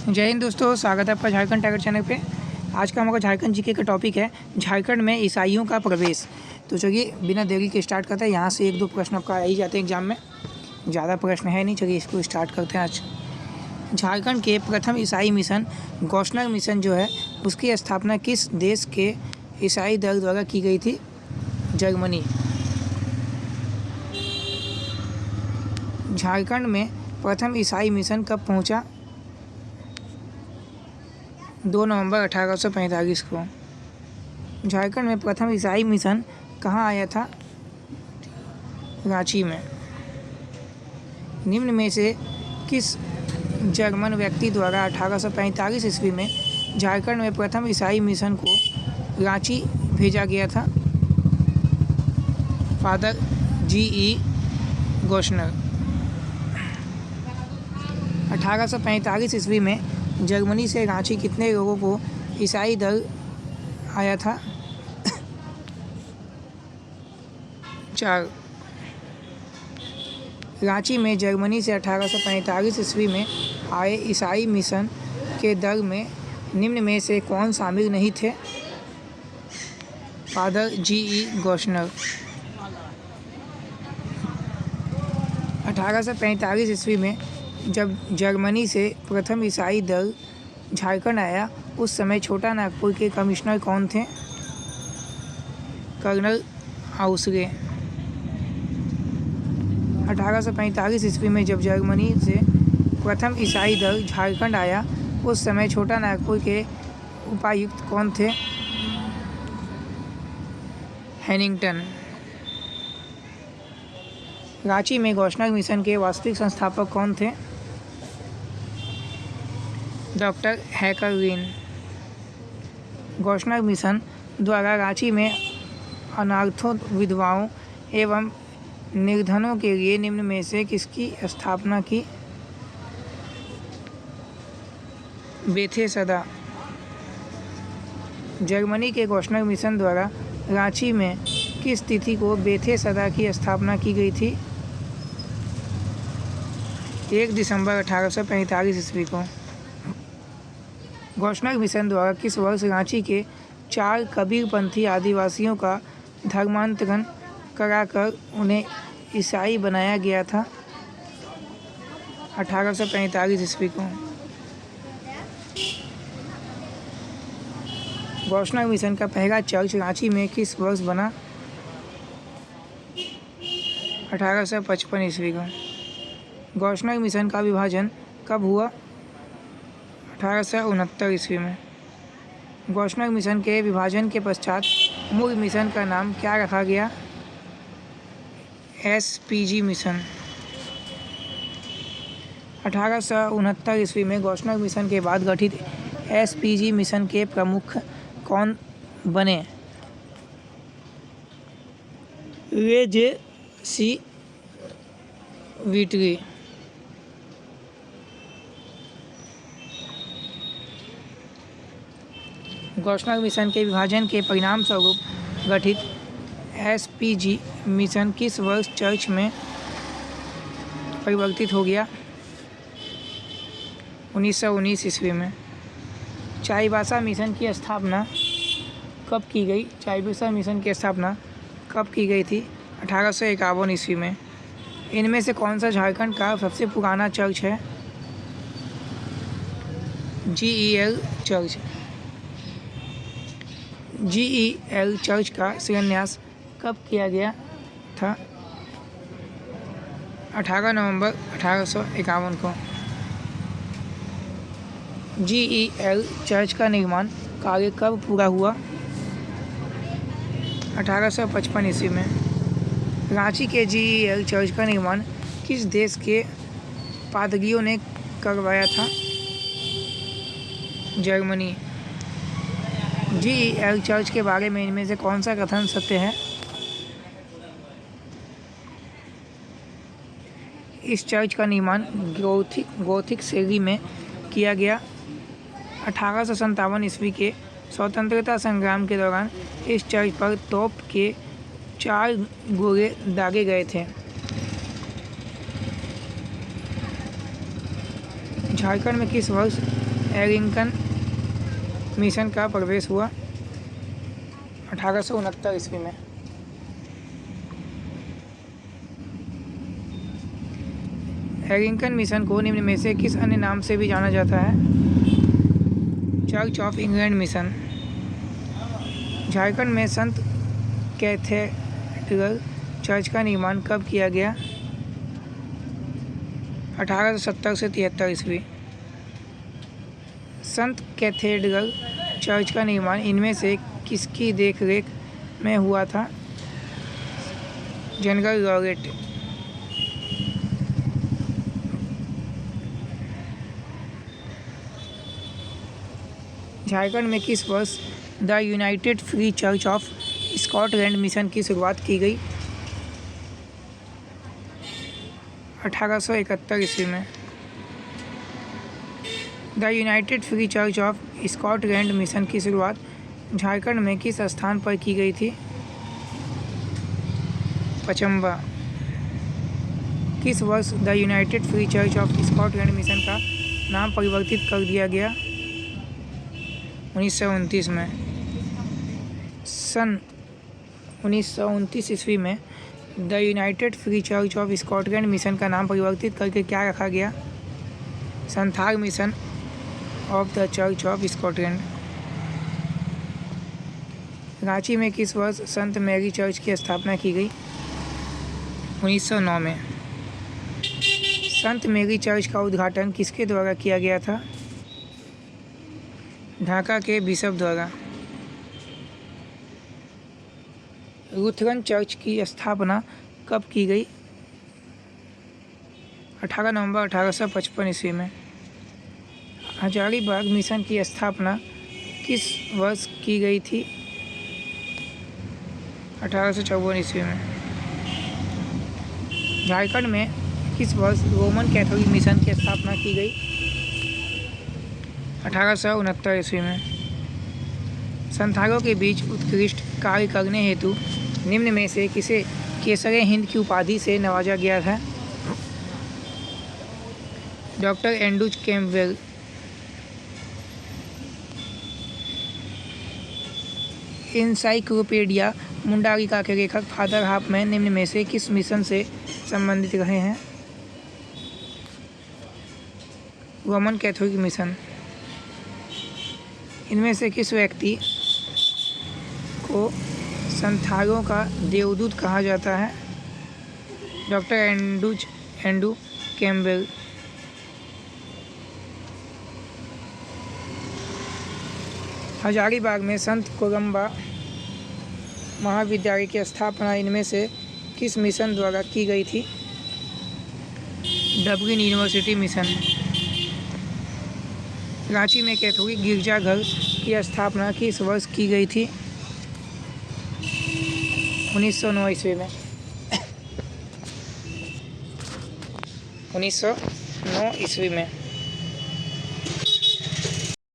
जय हिंद दोस्तों, स्वागत है आपका झारखंड टाइगर चैनल पे। आज का हमारा झारखंड जीके का टॉपिक है झारखंड में ईसाइयों का प्रवेश। तो चलिए बिना देरी के स्टार्ट करते हैं। यहाँ से एक दो प्रश्न आपका आ ही जाते हैं एग्जाम में, ज़्यादा प्रश्न है नहीं। चलिए इसको स्टार्ट करते हैं। आज झारखंड के प्रथम ईसाई मिशन गौशनर मिशन जो है उसकी स्थापना किस देश के ईसाई दल द्वारा की गई थी? जर्मनी। झारखंड में प्रथम ईसाई मिशन कब पहुंचा? 2 नवंबर 1845 को। झारखंड में प्रथम ईसाई मिशन कहाँ आया था? रांची में। निम्न में से किस जर्मन व्यक्ति द्वारा 1845 ईस्वी में झारखंड में प्रथम ईसाई मिशन को रांची भेजा गया था? फादर जी.ई. गौशनर। 1845 ईस्वी में जर्मनी से रांची कितने लोगों को ईसाई दल आया था? 4। रांची में जर्मनी से 1845 ईस्वी में आए ईसाई मिशन के दल में निम्न में से कौन शामिल नहीं थे? फादर जी.ई. गौशनर। 1845 ईस्वी में जब जर्मनी से प्रथम ईसाई दल झारखंड आया उस समय छोटा नागपुर के कमिश्नर कौन थे? कर्नल आउसरे। 1845 ईस्वी में जब जर्मनी से प्रथम ईसाई दल झारखंड आया उस समय छोटा नागपुर के उपायुक्त कौन थे? हैनिंगटन। रांची में गौशनर मिशन के वास्तविक संस्थापक कौन थे? डॉक्टर हैकरविन। गौशनर मिशन द्वारा रांची में अनाथों, विधवाओं एवं निर्धनों के लिए निम्न में से किसकी स्थापना की? बेथेसदा। जर्मनी के गौशनर मिशन द्वारा रांची में किस तिथि को बेथेसदा की स्थापना की गई थी? 1 दिसंबर 1845 ईस्वी को। गौशनर मिशन द्वारा किस वर्ष रांची के 4 कबीरपंथी आदिवासियों का धर्मांतरण कराकर उन्हें ईसाई बनाया गया था? 1845 ईस्वी को। गौशनर मिशन का पहला चर्च रांची में किस वर्ष बना? 1855 ईस्वी को। गौशनर मिशन का विभाजन कब हुआ? 1869 ईस्वी में। गौशनर मिशन के विभाजन के पश्चात मूल मिशन का नाम क्या रखा गया? SPG mission. 1869 ईस्वी में गौशनर मिशन के बाद गठित एसपीजी मिशन के प्रमुख कौन बने? जे.सी. व्हिटरी। गौशनर मिशन के विभाजन के परिणाम स्वरूप गठित एसपीजी मिशन किस वर्ष चर्च में परिवर्तित हो गया? 1919 ईस्वी में। चाईबासा मिशन की स्थापना कब की गई? चाईबासा मिशन की स्थापना कब की गई थी? 1851 ईस्वी में। इनमें से कौन सा झारखंड का सबसे पुराना चर्च है? GEL church. जीईएल चर्च का शिलान्यास कब किया गया था? 18 नवंबर 1851 को। जीईएल चर्च का निर्माण कार्य कब पूरा हुआ? 1855 ईस्वी में। रांची के जीईएल चर्च का निर्माण किस देश के पादरियों ने करवाया था? जर्मनी। जीईएल चर्च के बारे में इनमें से कौन सा कथन सत्य है? इस चर्च का निर्माण गोथिक शैली में किया गया। 1857 ईस्वी के स्वतंत्रता संग्राम के दौरान इस चर्च पर तोप के 4 गोले दागे गए थे। झारखंड में किस वर्ष एरिंगटन मिशन का प्रवेश हुआ? 1869 ईस्वी में। एरिंगटन मिशन को निम्न में से किस अन्य नाम से भी जाना जाता है? Church of England mission. Jharkhand में संत कैथेड्रल चर्च का निर्माण कब किया गया? 1870 से 73 ईस्वी। संत कैथेड्रल चर्च का निर्माण इनमें से किसकी देखरेख में हुआ था? General laureate. झारखंड में किस वर्ष the United free church of Scotland mission की शुरुआत की गई? 1871 ईस्वी में। The United free church of Scotland mission की शुरुआत झारखंड में किस स्थान पर की गई थी? पचम्बा। किस वर्ष the United free church of Scotland mission का नाम परिवर्तित कर दिया गया? 1929 में। सन 1929 ईस्वी में the United free church of Scotland mission का नाम परिवर्तित करके क्या रखा गया? Santhal mission of the church of Scotland. Ranchi में किस वर्ष संत मैरी चर्च की स्थापना की गई? 1909 में। संत मैरी चर्च का उद्घाटन किसके द्वारा किया गया था? ढाका के बिशप द्वारा। लूथरन चर्च की स्थापना कब की गई? 18 नवंबर 1855 ईस्वी में। हजारीबाग मिशन की स्थापना किस वर्ष की गई थी? 1854 ईस्वी में। झारखंड में किस वर्ष रोमन कैथोलिक मिशन की स्थापना की गई? 1869 ईस्वी में। संथालों के बीच उत्कृष्ट कार्य करने हेतु निम्न में से किसे केसरे हिंद की उपाधि से नवाजा गया था? Doctor Andrews Campbell. Encyclopaedia Mundarica के लेखक फादर हाफमैन निम्न में से किस मिशन से संबंधित रहे हैं? Roman Catholic mission. इनमें से किस व्यक्ति को संथालों का देवदूत कहा जाता है? Doctor Andrew Campbell. हजारीबाग में संत कोलंबा महाविद्यालय की स्थापना इनमें से किस मिशन द्वारा की गई थी? Dublin university mission. रांची में कैथोलिक गिरजाघर की स्थापना किस वर्ष की गई थी? 1909 ईस्वी में। 1909 ईस्वी में।